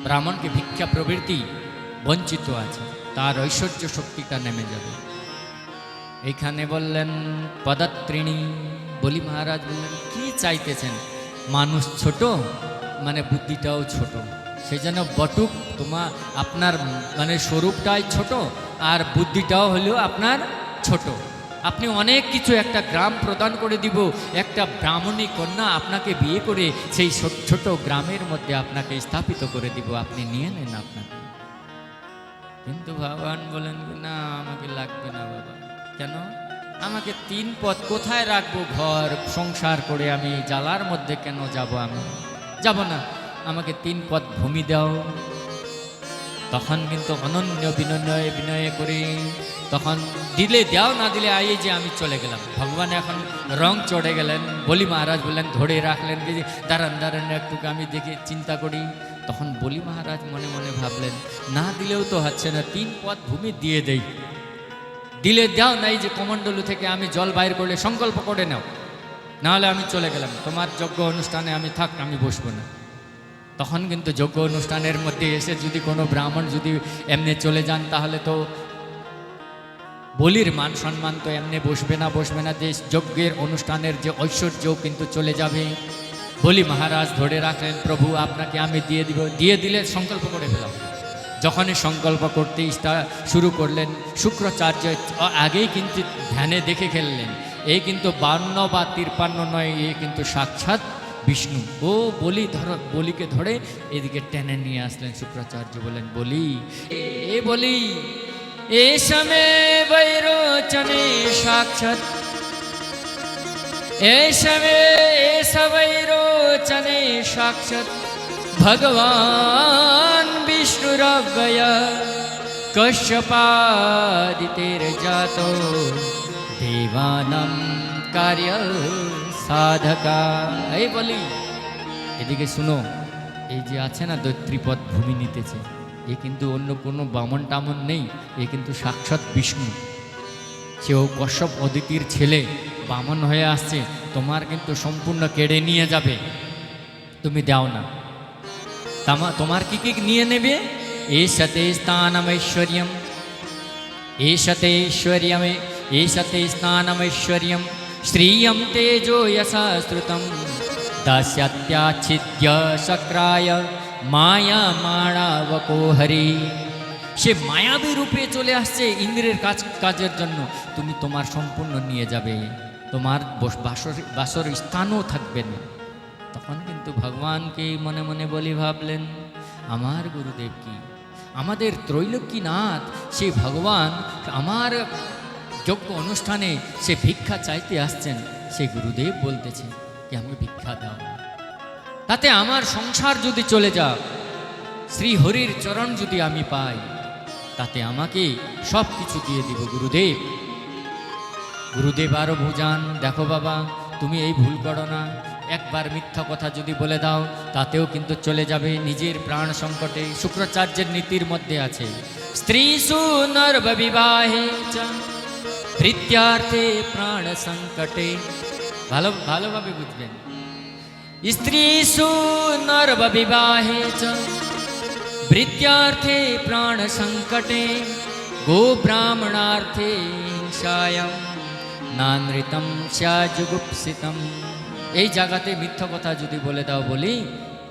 ব্রাহ্মণকে ভিক্ষা প্রবৃত্তি বঞ্চিত আছে, তার ঐশ্বর্য শক্তিটা নেমে যাবে। এইখানে বললেন পদাত্রিণী, বলি মহারাজ বললেন কি চাইতেছেন? মানুষ ছোট, মানে বুদ্ধিটাও ছোট, সেই জন্য বটুক আপনার মানে স্বরূপটাই ছোট আর বুদ্ধিটাও হলেও আপনার ছোট। আপনি অনেক কিছু, একটা গ্রাম প্রদান করে দিব, একটা ব্রাহ্মণী কন্যা আপনাকে বিয়ে করে সেই ছোট গ্রামের মধ্যে আপনাকে স্থাপিত করে দিব, আপনি নিয়ে নেন আপনাকে। কিন্তু ভগবান বলেন না, আমাকে লাগবে না বাবা। কেন? আমাকে 3 পদ কোথায় রাখবো? ঘর সংসার করে আমি জ্বালার মধ্যে কেন যাব? আমি যাব না, আমাকে 3 পদ ভূমি দাও। তখন কিন্তু অনন্য বিনয়ে করে তখন দিলে দাও, না দিলে আইয়ে যে আমি চলে গেলাম। ভগবান এখন রং চড়ে গেলেন। বলি মহারাজ বললেন, ধরে রাখলেন যে দাঁড়ান একটু আমি দেখে চিন্তা করি। তখন বলি মহারাজ মনে মনে ভাবলেন, না দিলেও তো হচ্ছে না, 3 পদ ভূমি দিয়ে দেই। দিলে দাও, নাই যে কমণ্ডলু থেকে আমি জল বাইর করলে সংকল্প করে নাও, নাহলে আমি চলে গেলাম, তোমার যজ্ঞ অনুষ্ঠানে আমি থাক, আমি বসবো না। তখন কিন্তু যজ্ঞ অনুষ্ঠানের মধ্যে এসে যদি কোনো ব্রাহ্মণ যদি এমনি চলে যান, তাহলে তো বলির মান সম্মান তো এমনি বসবে না, যে যজ্ঞের অনুষ্ঠানের যে ঐশ্বর্যও কিন্তু চলে যাবে। বলি মহারাজ ধরে রাখলেন, প্রভু আপনাকে আমি দিয়ে দিব। দিয়ে দিলে সংকল্প করে ফেলাম। যখনই সংকল্প করতে শুরু করলেন, শুক্রাচার্য আগেই কিন্তু ধ্যানে দেখে ফেললেন, এই কিন্তু 52 বা 53 নয়, এ কিন্তু সাক্ষাৎ বিষ্ণু। ও বলিকে ধরে এদিকে টেনে নিয়ে আসলেন। শুক্রাচার্য বলেন, বলি এ সময় বৈরোচনে সাক্ষাৎ, এ সবৈরোচনে সাক্ষাৎ ভগবান বিষ্ণুরব্যয় কশ্যপাদিতের জাত দেবানাম কার্য সাধকা। এই বলি এদিকে শুনো, এই যে আছে না দৈত্রীপদ ভূমি নিতেছে, এ কিন্তু অন্য কোনো বামন টামন নেই, এ কিন্তু সাক্ষাৎ বিষ্ণু। সেও কশ্যপ অদিতির ছেলে, বামন হয়ে আসছে, তোমার কিন্তু সম্পূর্ণ কেড়ে নিয়ে যাবে, তুমি দাও না। তোমার কি কি নিয়ে নেবে? এষতে স্থানমৈশ্বর্যম, এষতে স্থানমৈশ্বর্যম শ্রিয়ম তেজো যশা শ্রুতম দাস্যাচ্ছিদ্য শক্রায় মায়া মাণাবকো হরি। সে মায়াবী রূপে চলে আসছে ইন্দ্রের কাজের জন্য, তুমি তোমার সম্পূর্ণ নিয়ে যাবে, তোমার বাসর স্থানও থাকবে না। তখন কিন্তু ভগবানকে মনে মনে বলি ভাবলেন, আমার গুরুদেব কি, আমাদের ত্রৈলোক্যনাথ সে ভগবান আমার যজ্ঞ অনুষ্ঠানে সে ভিক্ষা চাইতে আসছেন, সে গুরুদেব বলতেছে কি আমাকে ভিক্ষা দাও, তাতে আমার সংসার যদি চলে যাক, শ্রী হরির চরণ যদি আমি পাই, তাতে আমাকে সব কিছু দিয়ে দিব গুরুদেব। গুরুদেব আরও বুঝান, দেখো বাবা তুমি এই ভুল করো না, একবার মিথ্যা কথা যদি বলে দাও তাতেও কিন্তু চলে যাবে নিজের প্রাণ সংকটে। শুক্রাচার্যের নীতির মধ্যে আছে, স্ত্রীসু নরবিবাহে চ ভৃত্যার্থে প্রাণ সংকটে। ভালোভাবে বুঝবেন, স্ত্রীসু নরবিবাহে চ ভৃত্যার্থে প্রাণ সংকটে গো ব্রাহ্মণার্থে হিংসায়াম নানৃতম স্যাজুগুপ্সিতম। এই জায়গাতে মিথ্যা কথা যদি বলে দাও, বলি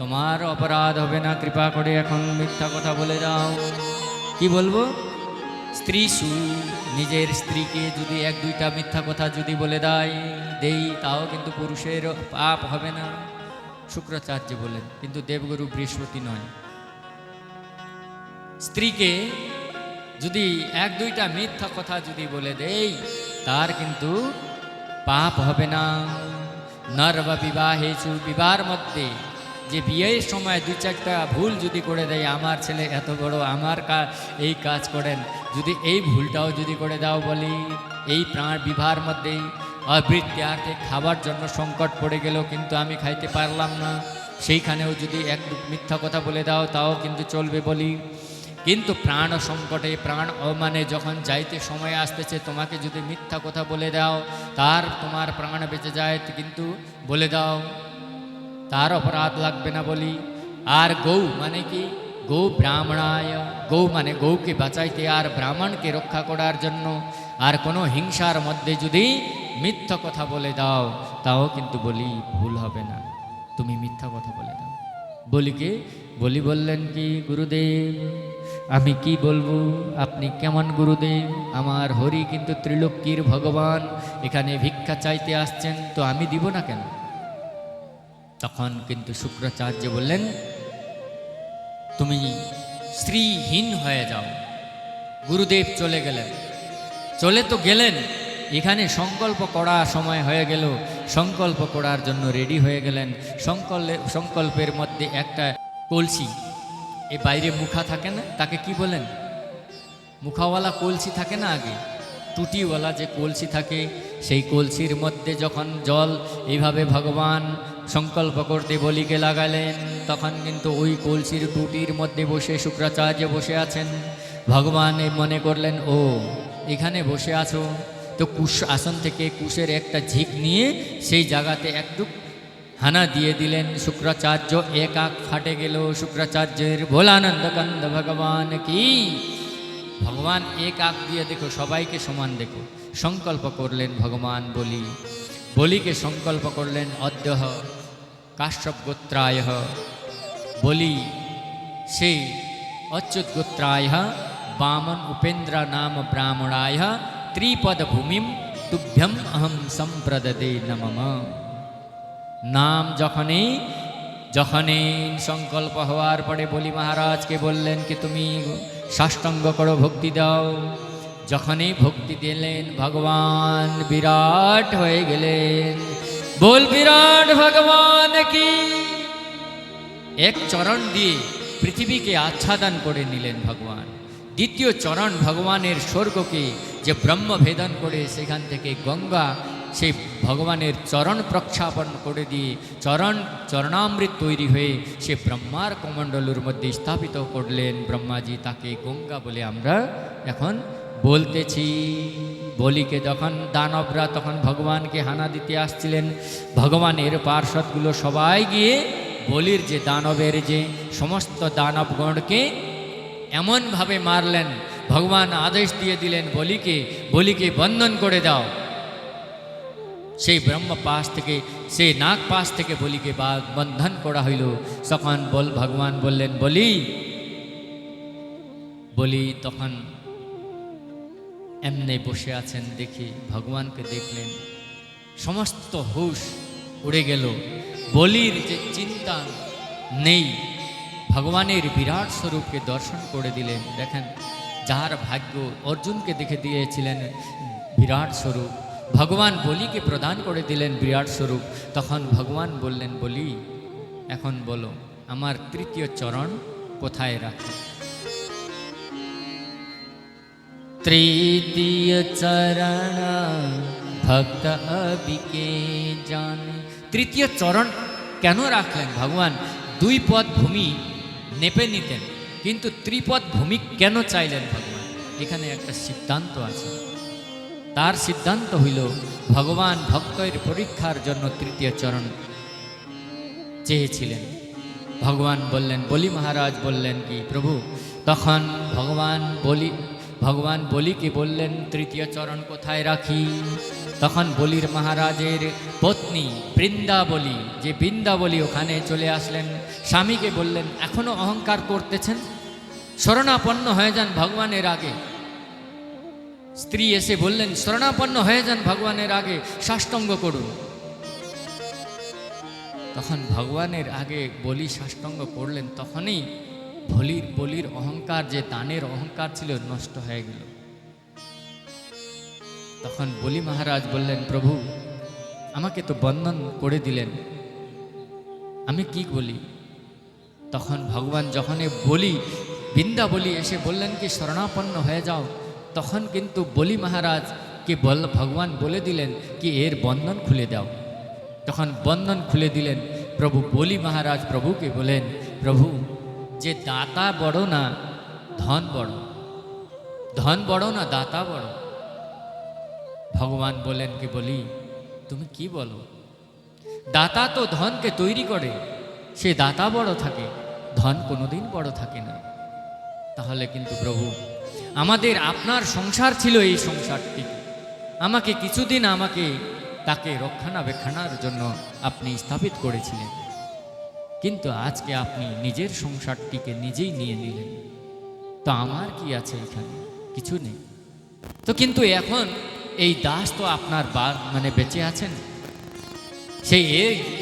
তোমার অপরাধ হবে না, কৃপা করে এখন মিথ্যা কথা বলে দাও। কি বলবো? স্ত্রীসু, নিজের স্ত্রীকে যদি 1-2টা মিথ্যা কথা যদি বলে দেই, তাও কিন্তু পুরুষের পাপ হবে না, শুক্রাচার্য বলেন। কিন্তু দেবগুরু বৃহস্পতি নয়, স্ত্রীকে যদি 1-2টা মিথ্যা কথা যদি বলে দেই, তার কিন্তু পাপ হবে না। নরব বিবাহেষু, বিবাহের মধ্যে যে বিয়ের সময় 2-4টা ভুল যদি করে দেয়, আমার ছেলে এত বড় আমার এই কাজ করেন, যদি এই ভুলটাও যদি করে দাও, বলি এই প্রাণ বিবাহের মধ্যেই অবৃত্যার্থে খাবার জন্য সংকট পড়ে গেল, কিন্তু আমি খাইতে পারলাম না, সেইখানেও যদি 1-2 মিথ্যা কথা বলে দাও, তাও কিন্তু চলবে বলি। কিন্তু প্রাণ সংকটে, প্রাণ মানে যখন যাইতে সময় আসতেছে, তোমাকে যদি মিথ্যা কথা বলে দাও, তোমার প্রাণ বেঁচে যায়, কিন্তু বলে দাও, তার অপরাধ লাগবে না বলি। আর গৌ মানে কি? গো ব্রাহ্মণায়, গৌ মানে গৌকে বাঁচাইতে আর ব্রাহ্মণকে রক্ষা করার জন্য, আর কোনো হিংসার মধ্যে যদি মিথ্যা কথা বলে দাও তাও কিন্তু বলি ভুল হবে না, তুমি মিথ্যা কথা বলে দাও। বলিকে বলি বললেন কি গুরুদেব আমি কি বলবো, আপনি কেমন গুরুদেব, আমার হরি কিন্তু ত্রিলোক্যের ভগবান, এখানে ভিক্ষা চাইতে আসছেন তো আমি দিব না কেন। তখন কিন্তু শুক্রাচার্য বললেন তুমি স্ত্রীহীন হয়ে যাও। গুরুদেব চলে গেলেন, চলে তো গেলেন, এখানে সংকল্প করা সময় হয়ে গেল, সংকল্প করার জন্য রেডি হয়ে গেলেন। সংকল্পের মধ্যে একটা কলসি, এ বাইরে মুখা থাকে না, তাকে কি বলেন, মুখাওয়ালা কলসি থাকে না, আগে টুটিওয়ালা যে কলসি থাকে, সেই কলসির মধ্যে যখন জল এইভাবে ভগবান সংকল্প করতে বলিকে লাগালেন, তখন কিন্তু ওই কলসির টুটির মধ্যে বসে শুক্রাচার্য বসে আছেন। ভগবান মনে করলেন ও এখানে বসে আছো, তো কুশ আসন থেকে কুশের একটা ঝিক নিয়ে সেই জায়গাতে একটু হানা দিয়ে দিলেন। শুক্রাচার্য এক আঁখ ফাটে গেল শুক্রাচার্যের। ভোলানন্দ কন্দ ভগবান কি, ভগবান এক আঁখ দিয়ে দেখো সবাইকে সমান দেখো। সংকল্প করলেন ভগবান বলিকে সংকল্প করলেন অদ্যহ কাশ্যপ গোত্রায়, বলি সেই অচ্যুত গোত্রায় বামন উপেন্দ্র নাম ব্রাহ্মণায় ত্রিপদ ভূমিম তুভ্যম অহম সম্প্রদদে নমঃ। নাম যখনই সংকল্প হওয়ার পরে বলি মহারাজকে বললেন কি তুমি সাষ্টাঙ্গ করো, ভক্তি দাও। যখনই ভক্তি দিলেন ভগবান বিরাট হয়ে গেলেন। বল বিরাট ভগবান কি। এক চরণ দিয়ে পৃথিবীকে আচ্ছাদন করে নিলেন ভগবান। দ্বিতীয় চরণ ভগবানের স্বর্গকে যে ব্রহ্ম ভেদন করে সেখান থেকে গঙ্গা সেই ভগবানের চরণ প্রক্ষাপন করে দিয়ে চরণামৃত তৈরি হয়ে সে ব্রহ্মার কমণ্ডলুর মধ্যে স্থাপিত করলেন ব্রহ্মাজি। তাকে গঙ্গা বলে আমরা এখন বলতেছি। বলিকে যখন দানবরা তখন ভগবানকে হানা দিতে আসছিলেন, ভগবানের পার্ষদগুলো সবাই গিয়ে বলির যে দানবের যে সমস্ত দানবগণকে এমনভাবে মারলেন, ভগবান আদেশ দিয়ে দিলেন বলিকে বন্ধন করে দাও। সেই ব্রহ্ম পাশ থেকে, সেই নাগ পাশ থেকে বলিকে বন্ধন করা হইল। তখন ভগবান বললেন বলি তখন এমনি বসে আছেন, দেখে ভগবানকে দেখলেন, সমস্ত হুশ উড়ে গেল। বলির যে চিন্তা নেই, ভগবানের বিরাট স্বরূপকে দর্শন করে দিলেন। দেখেন যার ভাগ্য অর্জুনকে দেখে দিয়েছিলেন বিরাট স্বরূপ, ভগবান বলিকে প্রদান করে দিলেন বিরাট স্বরূপ। তখন ভগবান বললেন বলি এখন বলো আমার তৃতীয় চরণ কোথায় রাখি। তৃতীয় চরণ ভক্ত অবিকে জানে। তৃতীয় চরণ কেন রাখলেন ভগবান? দুই পদ ভূমি নেপে নিতেন, কিন্তু ত্রিপদ ভূমি কেন চাইলেন ভগবান? এখানে একটা সিদ্ধান্ত আছে। তার সিদ্ধান্ত হইল ভগবান ভক্তের পরীক্ষার জন্য তৃতীয় চরণ চেয়েছিলেন। ভগবান বললেন, বলি মহারাজ বললেন কি প্রভু, তখন ভগবান বলিকে বললেন তৃতীয় চরণ কোথায় রাখি। তখন বলির মহারাজের পত্নী বৃন্দাবলী, যে বৃন্দাবলী ওখানে চলে আসলেন, স্বামীকে বললেন এখনো অহংকার করতেছেন, শরণাপন্ন হয়ে যান ভগবানের আগে। স্ত্রী এসে বললেন শরণাপন্ন হয়ে যান ভগবানের আগে, সাষ্টাঙ্গ করুন। তখন ভগবানের আগে বলি সাষ্টাঙ্গ করলেন, তখনই বলির অহংকার, যে দানের অহংকার ছিল, নষ্ট হয়ে গেল। তখন বলি মহারাজ বললেন প্রভু আমাকে তো বন্ধন করে দিলেন, আমি কি বলি? তখন ভগবান যখনই বৃন্দাবলী এসে বললেন কি শরণাপন্ন হয়ে যাও, তখন কিন্তু বলি মহারাজকে ভগবান বলে দিলেন কি এর বন্ধন খুলে দাও। তখন বন্ধন খুলে দিলেন প্রভু। বলি মহারাজ প্রভুকে বলেন, প্রভু যে দাতা বড় না ধন বড়, ধন বড় না দাতা বড়। ভগবান বলেন কি বলি তুমি কি বলো? দাতা তো ধনকে তৈরি করে, সে দাতা বড় থাকে, ধন কোনোদিন বড় থাকে না। তাহলে কিন্তু প্রভু আমাদের আপনার সংসার ছিল, এই সংসারটি আমাকে কিছুদিন তাকে রক্ষণাবেক্ষণার জন্য আপনি স্থাপিত করেছিলেন, কিন্তু আজকে আপনি নিজের সংসারটিকে নিজেই নিয়ে নিলেন। তো আমার কি আছে এখানে? কিছু নেই। তো কিন্তু এখন এই দাস তো আপনার বেঁচে আছেন,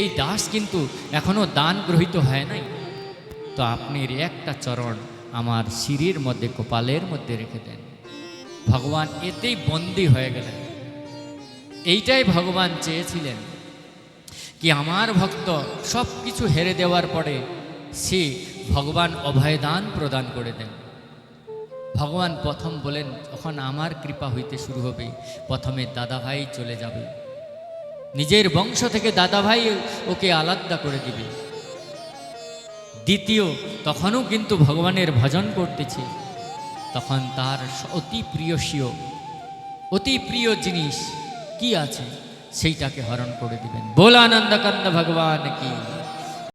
এই দাস কিন্তু এখনো দান গ্রহীত হয় নাই। তো আপনি একটা চরণ আমার শিরির মধ্যে, কপালের মধ্যে রেখে দেন। ভগবান এতেই বন্দী হয়ে গেলেন। এইটাই ভগবান চেয়েছিলেন, কি আমার ভক্ত সব কিছু হেরে দেওয়ার পরে সে ভগবান অভয়দান প্রদান করে দেন। ভগবান প্রথম বলেন, যখন আমার কৃপা হইতে শুরু হবে, প্রথমে দাদাভাই চলে যাবে, নিজের বংশ থেকে দাদাভাই ওকে আলাদা করে দিবে। দ্বিতীয়, তখনও কিন্তু ভগবানের ভজন করতেছে, তখন তার অতি প্রিয় জিনিস কি আছে সেইটাকে হরণ করে দিবেন। বোলা আনন্দকান্দ ভগবান কি।